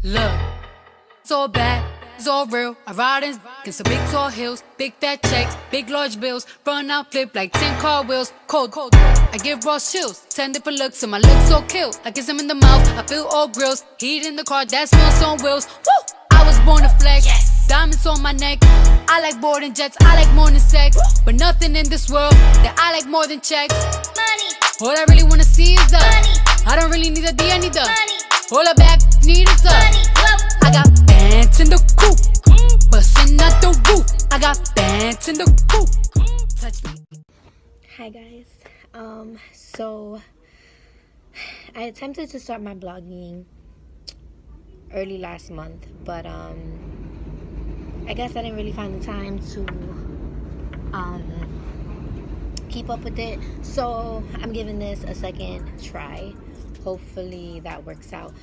Look, it's all bad, it's all real. I ride in some big tall hills, big fat checks, big large bills. Run out, flip like 10 car wheels. Cold, cold. I give raw chills, 10 different looks, and my looks so kill. I kiss him in the mouth, I feel all grills. Heat in the car, that smells on wheels. Woo! I was born to flex. Yes. Diamonds on my neck. I like boarding jets, I like more than sex. But nothing in this world that I like more than checks. Money. All I really wanna see is the money. I don't really need a D, I need the money. All I back need is the money. I got bands in the coop, bustin' out the roof. I got bands in the coop. Touch me. Hi guys. So I attempted to start my blogging early last month, but I guess I didn't really find the time to keep up with it. So I'm giving this a second try. Hopefully that works out.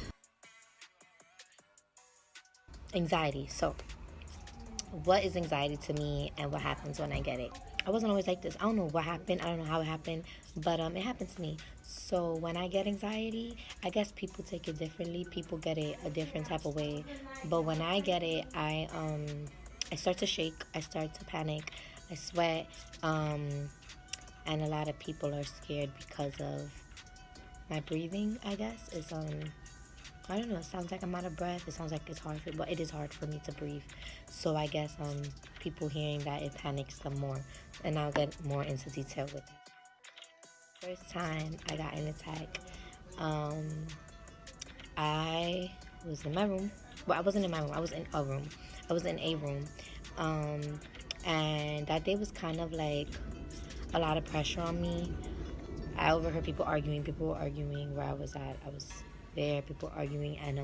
Anxiety. So what is anxiety to me and what happens when I get it? I wasn't always like this. I don't know what happened. I don't know how it happened, but it happened to me. So when I get anxiety, I guess people take it differently. People get it a different type of way. But when I get it, I start to shake. I start to panic. I sweat. And a lot of people are scared because of my breathing, I guess. It's I don't know, it sounds like I'm out of breath. It sounds like it's hard but it is hard for me to breathe. So I guess people hearing that, it panics them more. And I'll get more into detail with that. First time I got an attack, I was in my room. Well, I wasn't in my room. I was in a room. I was in a room. And that day was kind of like a lot of pressure on me. I overheard people arguing. People were arguing where I was at. I was there, people arguing, and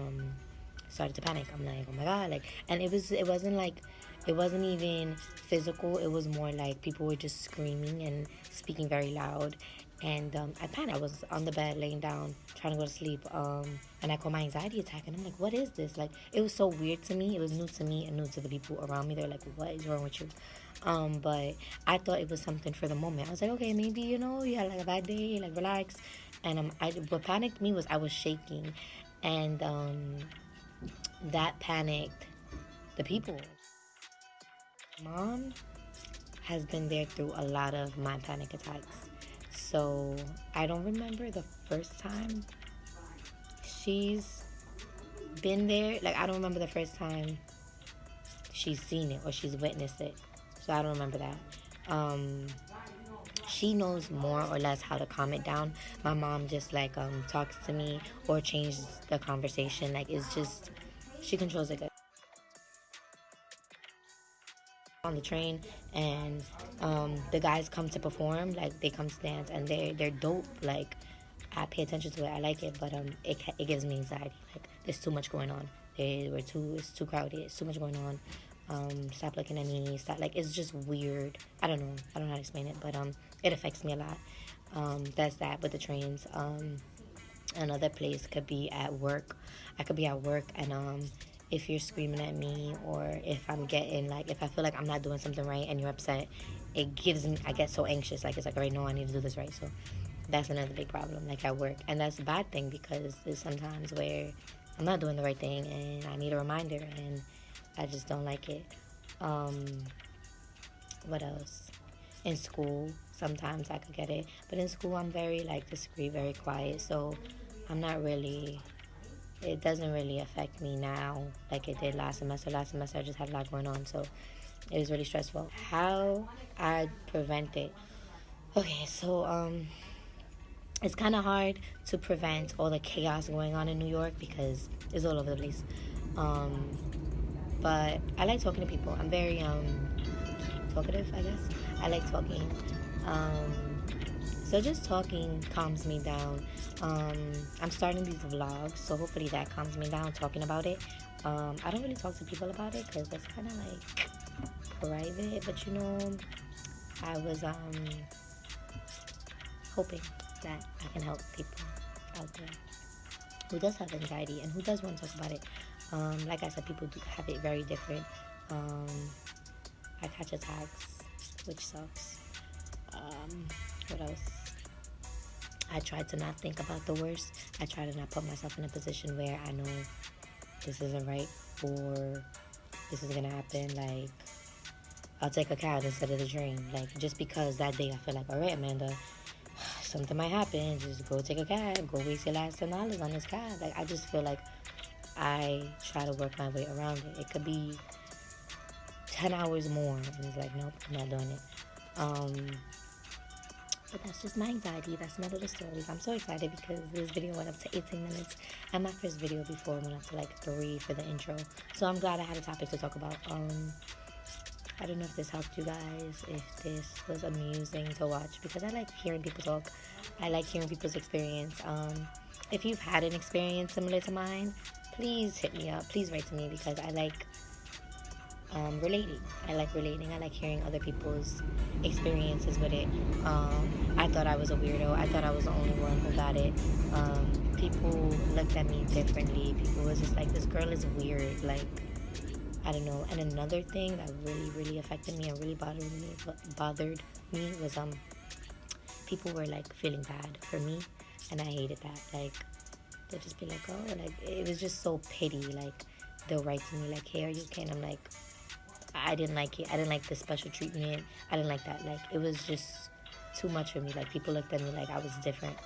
started to panic. I'm like, oh my god, like, and it wasn't even physical. It was more like people were just screaming and speaking very loud, and I panicked. I was on the bed laying down trying to go to sleep, and I called my anxiety attack, and I'm like, what is this? Like, it was so weird to me. It was new to me and new to the people around me. They're like, what is wrong with you? But I thought it was something for the moment. I was like, okay, maybe, you had like a bad day, like, relax. And what panicked me was I was shaking, and that panicked the people. Mom has been there through a lot of my panic attacks, so I don't remember the first time she's been there. Like, I don't remember the first time she's seen it or she's witnessed it, so I don't remember that. She knows more or less how to calm it down. My mom just like talks to me or changes the conversation. Like, it's just, she controls it good. On the train, and the guys come to perform, like they come to dance, and they're dope. Like, I pay attention to it, I like it, but it gives me anxiety. Like, there's too much going on. It's too crowded. It's too much going on. Stop looking at me. Stop. Like, it's just weird. I don't know how to explain it, but it affects me a lot. That's that with the trains. Another place could be at work. I could be at work, and if you're screaming at me, or if I'm getting, like, if I feel like I'm not doing something right and you're upset, I get so anxious. Like, it's like, all right, no, I need to do this right. So that's another big problem, like, at work. And that's a bad thing, because there's sometimes where I'm not doing the right thing and I need a reminder, and I just don't like it. What else? In school, sometimes I could get it. But in school, I'm very, like, discreet, very quiet. So I'm not really, it doesn't really affect me now like it did last semester. Last semester, I just had a lot going on. So it was really stressful. How I prevent it? Okay, so it's kind of hard to prevent all the chaos going on in New York because it's all over the place. But I like talking to people. I'm very talkative, I guess. I like talking. So just talking calms me down. I'm starting these vlogs, so hopefully that calms me down, talking about it. I don't really talk to people about it because that's kind of like private, but I was hoping that I can help people out there who does have anxiety and who does want to talk about it. Like I said, people do have it very different. I catch attacks, which sucks. What else? I try to not think about the worst. I try to not put myself in a position where I know this isn't right, or this is gonna happen, like, I'll take a cab instead of the train. Like, just because that day I feel like, all right, Amanda, something might happen, just go take a cab, go waste your last $10 on this cab. Like, I just feel like I try to work my way around it. It could be 10 hours more, and it's like, nope, I'm not doing it. But that's just my anxiety. That's my little stories. I'm so excited because this video went up to 18 minutes, and my first video before went up to like 3 for the intro. So I'm glad I had a topic to talk about. I don't know if this helped you guys, if this was amusing to watch, because I like hearing people talk. I like hearing people's experience. If you've had an experience similar to mine, please hit me up. Please write to me, because I like relating. I like hearing other people's experiences with it. I thought I was a weirdo. I thought I was the only one who got it. People looked at me differently. People was just like, this girl is weird. Like, I don't know. And another thing that really affected me and really bothered me was people were like feeling bad for me, and I hated that. Like, they'd just be like, oh, like, it was just so pity. Like, they'll write to me like, hey, are you okay? And I'm like, I didn't like it. I didn't like the special treatment. I didn't like that. Like, it was just too much for me. Like, people looked at me like I was different,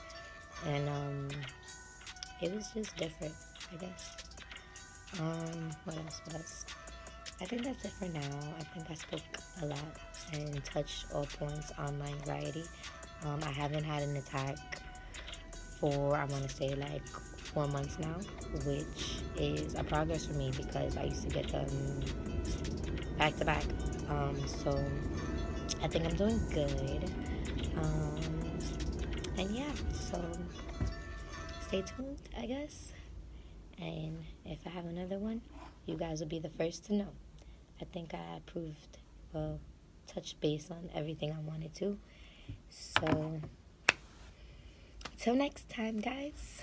and it was just different, I guess. What else? I think that's it for now. I think I spoke a lot and touched all points on my anxiety. I haven't had an attack for, I want to say, like 4 months now, which is a progress for me because I used to get them back to back. So I think I'm doing good. And yeah, so stay tuned, I guess. And if I have another one, you guys will be the first to know. I think I touched base on everything I wanted to. So, till next time, guys.